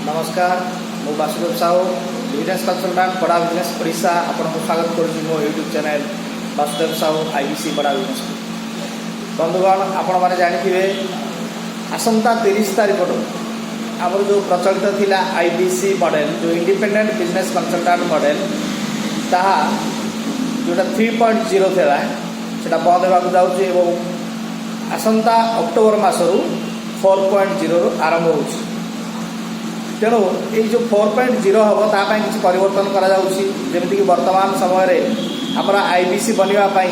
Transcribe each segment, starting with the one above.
नमस्कार मु वासुदेव साहू बिजनेस कंसल्टांट बड़ा बिजनेस ओडिशा आपको स्वागत करुँच मो YouTube channel Vasudev Sahu IBC बड़ा बिजनेस। बंधुगण आपण मैंने जानी आसंता 30 तारीख आमर जो प्रचलित थिला आईबीसी मॉडल जो इंडिपेंडेंट बिजनेस कंसल्टांट मॉडल ताहा जोटा 3.0 था सेटा बंद होगा जाऊँगी और आसंता अक्टोबर मासरू 4.0 आरंभ हो। तेणु ये जो 4.0 हम तापाई किसी परिवर्तन करमिक वर्तमान समय आमर आईबीसी बनवाई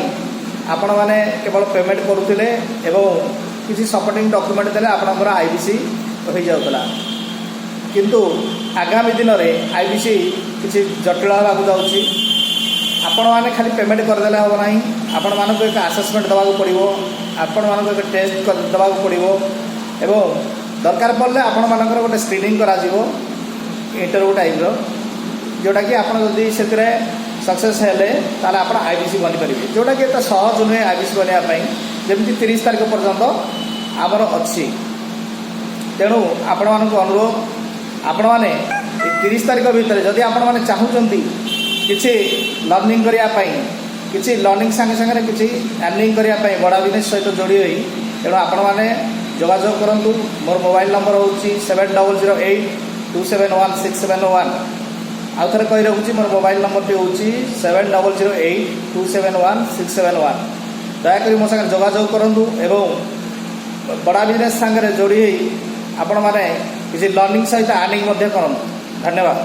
आपण मैंने केवल पेमेंट करुले किसी सपोर्टिंग डॉक्यूमेंट देले आपनकर आईबीसी हो जाउतला किंतु आगामी दिन में आईबीसी किसी जटिल होगा जाऊँगी। आपण मैंने खाली पेमेंट करदे हम ना आपण मानक एक आसेसमेंट देवाक पड़ो आपण मानक एक टेस्ट देवाक पड़ो एवं दरकार पड़े आपण मानकर गोटे स्क्रीनिंग करा इंटरव्यू टाइप जोटा कि आप से सक्सेस हेले ताले आपण आईबीसी बनी पारे जोटा कि सहज नुहे आईबीसी बनवाई जमी 30 तारीख पर्यंत आमर अच्छी। तेणु आपण मानक अनुरोध आपण मैंने 30 तारीख भितर जदि आपण मैंने चाहूँगी किसी लर्निंग करने किसी लर्निंग सांगे सांगे किसी अर्निंग करने बड़ा बिजनेस सहित जोड़ी हुई तेणु आपण मैंने जोगाजोग करूँ। मोर मोबाइल नंबर हूँ 7008271671 आउ थे कही रखुच्छी मोर मोबाइल नंबर टी हूँ 7008271671 दयाकोरी मो सागर जोगाजोग करूँ एवं बड़ा बिजनेस सांगे जोड़ी आपण मैंने किसी लर्निंग सहित अर्निंग करूँ। धन्यवाद।